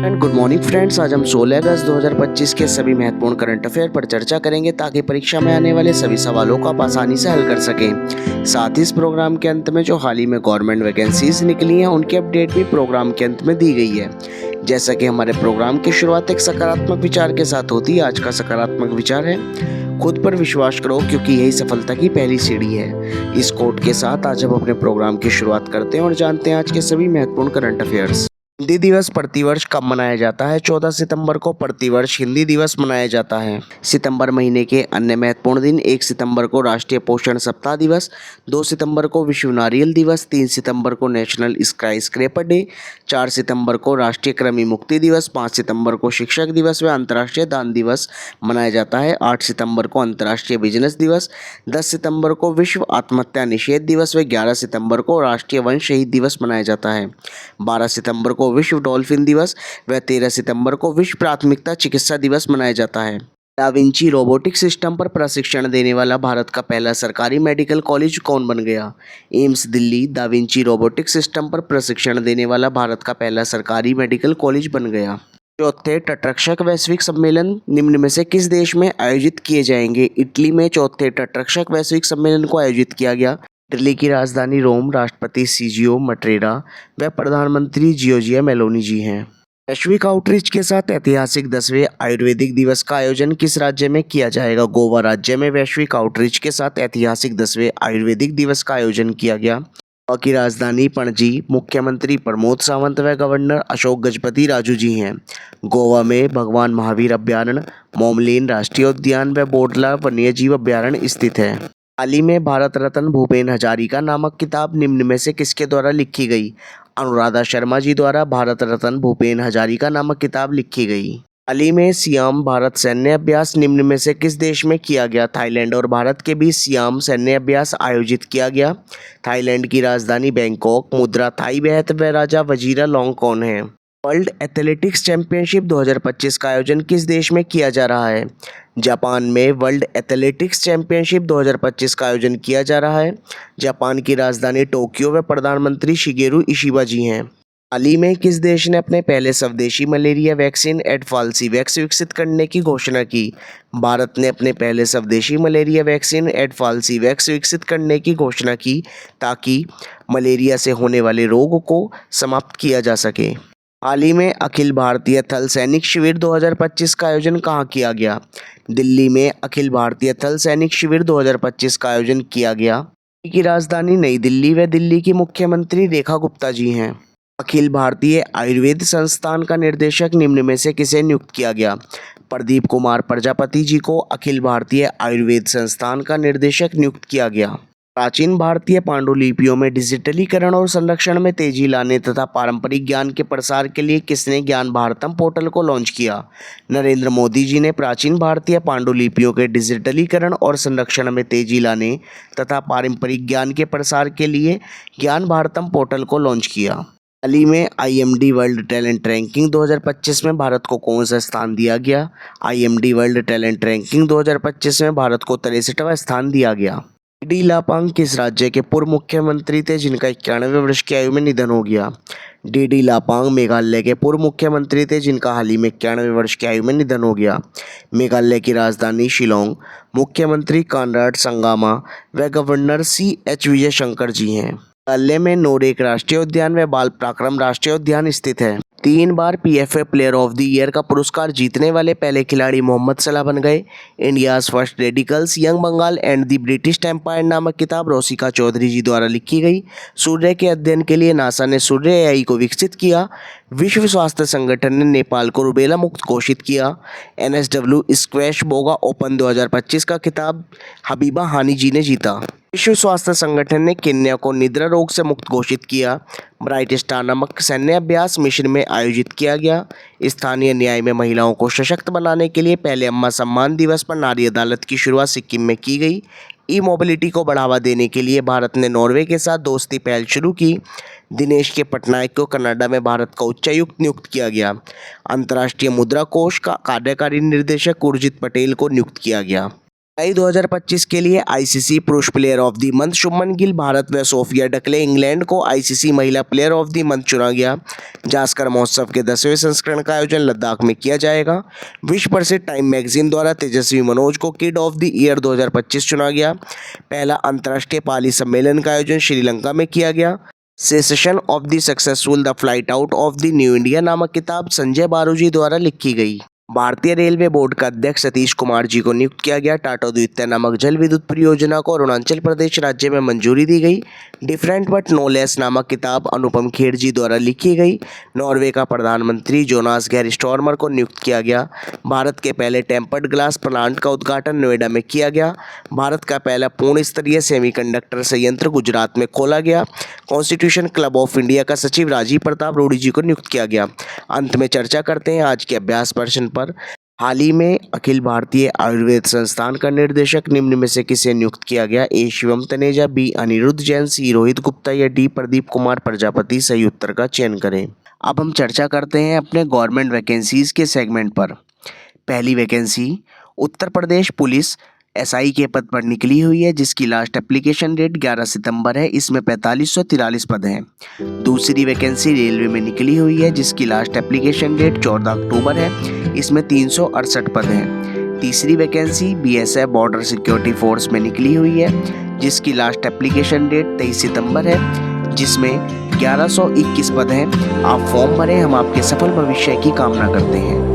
And good morning friends. आज हम 16 अगस्त 2025 के सभी महत्वपूर्ण करंट अफेयर पर चर्चा करेंगे ताकि परीक्षा में आने वाले सभी सवालों को आप आसानी से हल कर सकें। साथ ही इस प्रोग्राम के अंत में जो हाल ही में गवर्नमेंट वैकेंसीज निकली हैं उनकी अपडेट भी प्रोग्राम के अंत में दी गई है। जैसा कि हमारे प्रोग्राम की शुरुआत एक सकारात्मक विचार के साथ होती है, आज का सकारात्मक विचार है खुद पर विश्वास करो क्योंकि यही सफलता की पहली सीढ़ी है। इस कोट के साथ आज हम अपने प्रोग्राम की शुरुआत करते हैं और जानते हैं आज के सभी महत्वपूर्ण करंट अफेयर्स। हिंदी दिवस प्रतिवर्ष कब मनाया जाता है? 14 सितंबर को प्रतिवर्ष हिंदी दिवस मनाया जाता है। सितंबर महीने के अन्य महत्वपूर्ण दिन: 1 सितंबर को राष्ट्रीय पोषण सप्ताह दिवस, 2 सितंबर को विश्व नारियल दिवस, 3 सितंबर को नेशनल स्काई स्क्रैपर डे, 4 सितंबर को राष्ट्रीय कृमि मुक्ति दिवस, 5 सितंबर को शिक्षक दिवस व अंतर्राष्ट्रीय दान दिवस मनाया जाता है, 8 सितंबर को अंतर्राष्ट्रीय बिजनेस दिवस, 10 सितंबर को विश्व आत्महत्या निषेध दिवस व 11 सितंबर को राष्ट्रीय वन शहीद दिवस मनाया जाता है, 12 सितंबर को विश्व डॉल्फिन दिवस व 13 सितंबर को विश्व प्राथमिकता चिकित्सा दिवस मनाया जाता है। दा विंची रोबोटिक सिस्टम पर प्रशिक्षण देने वाला भारत का पहला सरकारी मेडिकल कॉलेज कौन बन गया? AIIMS Delhi da Vinci robotic system पर प्रशिक्षण देने वाला भारत का पहला सरकारी मेडिकल कॉलेज बन गया। चौथे तटरक्षक वैश्विक सम्मेलन निम्न में से किस देश में आयोजित किए जाएंगे? इटली में चौथे तटरक्षक वैश्विक सम्मेलन को आयोजित किया गया। इटली की राजधानी रोम, राष्ट्रपति सीजियो मट्रेरा व प्रधानमंत्री जियोर्जिया मेलोनी जी हैं। वैश्विक आउटरीच के साथ ऐतिहासिक 10वें आयुर्वेदिक दिवस का आयोजन किस राज्य में किया जाएगा? गोवा राज्य में वैश्विक आउटरीच के साथ ऐतिहासिक 10वें आयुर्वेदिक दिवस का आयोजन किया गया। गोवा की राजधानी पणजी, मुख्यमंत्री प्रमोद सावंत व गवर्नर अशोक गजपति राजू जी हैं। गोवा में भगवान महावीर अभ्यारण्य, मोमलिन राष्ट्रीय उद्यान व बोडला वन्यजीव अभ्यारण्य स्थित है। हाल ही में भारत रत्न भूपेन हजारिका नामक किताब निम्न में से किसके द्वारा लिखी गई? अनुराधा शर्मा जी द्वारा भारत रत्न भूपेन हजारिका नामक किताब लिखी गई। हाल ही में सियाम भारत सैन्य अभ्यास निम्न में से किस देश में किया गया? थाईलैंड और भारत के बीच सियाम सैन्य अभ्यास आयोजित किया गया। थाईलैंड की राजधानी बैंकॉक, मुद्रा थाई बेहत व राजा वजीरा लॉन्ग कौन है? वर्ल्ड एथलेटिक्स चैंपियनशिप 2025 का आयोजन किस देश में किया जा रहा है? जापान में वर्ल्ड एथलेटिक्स चैंपियनशिप 2025 का आयोजन किया जा रहा है। जापान की राजधानी टोक्यो व प्रधानमंत्री शिगेरू इशिबा जी हैं। हाल ही में किस देश ने अपने पहले स्वदेशी मलेरिया वैक्सीन एडफाल्सीवैक्स विकसित करने की घोषणा की? भारत ने अपने पहले स्वदेशी मलेरिया वैक्सीन एडफाल्सीवैक्स विकसित करने की घोषणा की ताकि मलेरिया से होने वाले रोग को समाप्त किया जा सके। हाल ही में अखिल भारतीय थल सैनिक शिविर 2025 का आयोजन कहाँ किया गया? दिल्ली में अखिल भारतीय थल सैनिक शिविर 2025 का आयोजन किया गया। दिल्ली की राजधानी नई दिल्ली व दिल्ली की मुख्यमंत्री रेखा गुप्ता जी हैं। अखिल भारतीय आयुर्वेद संस्थान का निर्देशक निम्न में से किसे नियुक्त किया गया? प्रदीप कुमार प्रजापति जी को अखिल भारतीय आयुर्वेद संस्थान का निर्देशक नियुक्त किया गया। प्राचीन भारतीय पांडुलिपियों में डिजिटलीकरण और संरक्षण में तेजी लाने तथा पारंपरिक ज्ञान के प्रसार के लिए किसने ज्ञान भारतम पोर्टल को लॉन्च किया? नरेंद्र मोदी जी ने प्राचीन भारतीय पांडुलिपियों के डिजिटलीकरण और संरक्षण में तेजी लाने तथा पारंपरिक ज्ञान के प्रसार के लिए ज्ञान भारतम पोर्टल को लॉन्च किया। हाल ही में IMD वर्ल्ड टैलेंट रैंकिंग 2025 में भारत को कौन सा स्थान दिया गया? IMD वर्ल्ड टैलेंट रैंकिंग 2025 में भारत को 63वां स्थान दिया गया। डी लापांग किस राज्य के पूर्व मुख्यमंत्री थे जिनका 91वें वर्ष की आयु में निधन हो गया? डी लापांग मेघालय के पूर्व मुख्यमंत्री थे जिनका हाल ही में 91वें वर्ष की आयु में निधन हो गया। मेघालय की राजधानी शिलोंग, मुख्यमंत्री कॉनराड संगमा व गवर्नर CH विजय शंकर जी हैं। मेघालय में नोरेक राष्ट्रीय उद्यान व बाल पराक्रम राष्ट्रीय उद्यान स्थित है। 3 बार PFA player of the year का पुरस्कार जीतने वाले पहले खिलाड़ी मोहम्मद सलाह बन गए। India's first radicals young Bengal and the British empire नामक किताब रोसिका चौधरी जी द्वारा लिखी गई। सूर्य के अध्ययन के लिए नासा ने सूर्य AI को विकसित किया। विश्व स्वास्थ्य संगठन ने नेपाल को रुबेला मुक्त घोषित किया। NSW स्क्वैश बोगा ओपन 2025 का खिताब हबीबा हानी जी ने जीता। विश्व स्वास्थ्य संगठन ने केन्या को निद्रा रोग से मुक्त घोषित किया। ब्राइट स्टार नामक सैन्य अभ्यास मिशन में आयोजित किया गया। स्थानीय न्याय में महिलाओं को सशक्त बनाने के लिए पहले अम्मा सम्मान दिवस पर नारी अदालत की शुरुआत सिक्किम में की गई। मोबिलिटी को बढ़ावा देने के लिए भारत ने नॉर्वे के साथ दोस्ती पहल शुरू की। दिनेश के पटनायक को कनाडा में भारत का उच्चायुक्त नियुक्त किया गया। अंतर्राष्ट्रीय मुद्रा कोष का कार्यकारी निर्देशक उर्जित पटेल को नियुक्त किया गया। मई 2025 के लिए आईसीसी पुरुष player of the month Shubman Gill, Bharat व सोफिया डकले इंग्लैंड को आईसीसी महिला प्लेयर ऑफ द मंथ चुना गया। जास्कर महोत्सव के 10वें संस्करण का आयोजन लद्दाख में किया जाएगा। विश्व प्रसिद्ध टाइम मैगजीन द्वारा तेजस्वी मनोज को किड ऑफ द ईयर 2025 चुना गया। पहला अंतर्राष्ट्रीय पाली सम्मेलन का आयोजन श्रीलंका में किया गया। Cessation of the successful the flight out of the new India नामक किताब संजय बारूजी द्वारा लिखी गई। भारतीय रेलवे बोर्ड का अध्यक्ष सतीश कुमार जी को नियुक्त किया गया। टाटा द्वितीय नामक जल विद्युत परियोजना को अरुणाचल प्रदेश राज्य में मंजूरी दी गई। डिफरेंट बट नो लेस नामक किताब अनुपम खेर जी द्वारा लिखी गई। नॉर्वे का प्रधानमंत्री जोनास गैर स्टॉर्मर को नियुक्त किया गया। भारत के पहले टेम्पर्ड ग्लास प्लांट का उद्घाटन नोएडा में किया गया। भारत का पहला पूर्ण स्तरीय सेमीकंडक्टर संयंत्र गुजरात में खोला गया। कॉन्स्टिट्यूशन क्लब ऑफ इंडिया का सचिव राजीव प्रताप रूडी जी को नियुक्त किया गया। अंत में चर्चा करते हैं आज के अभ्यास प्रश्न पर। हाल ही में अखिल भारतीय आयुर्वेद संस्थान का निर्देशक निम्न में से किसे नियुक्त किया गया? ए शिवम तनेजा, बी अनिरुद्ध जैन, सी रोहित गुप्ता या डी प्रदीप कुमार प्रजापति? सही उत्तर का चयन करें। अब हम चर्चा करते हैं अपने गवर्नमेंट वैकेंसीज के सेगमेंट पर। पहली vacancy Uttar Pradesh police SI के पद पर निकली हुई है, जिसकी लास्ट एप्लीकेशन डेट 11 सितंबर है। इसमें 4543 पद हैं। दूसरी वैकेंसी रेलवे में निकली हुई है, जिसकी लास्ट एप्लीकेशन डेट 14 अक्टूबर है। इसमें 368 पद हैं। तीसरी vacancy BSF border security force में निकली हुई है, जिसकी लास्ट एप्लीकेशन डेट 23 सितंबर है, जिसमें 1121 पद हैं। आप फॉर्म भरें, हम आपके सफल भविष्य की कामना करते हैं।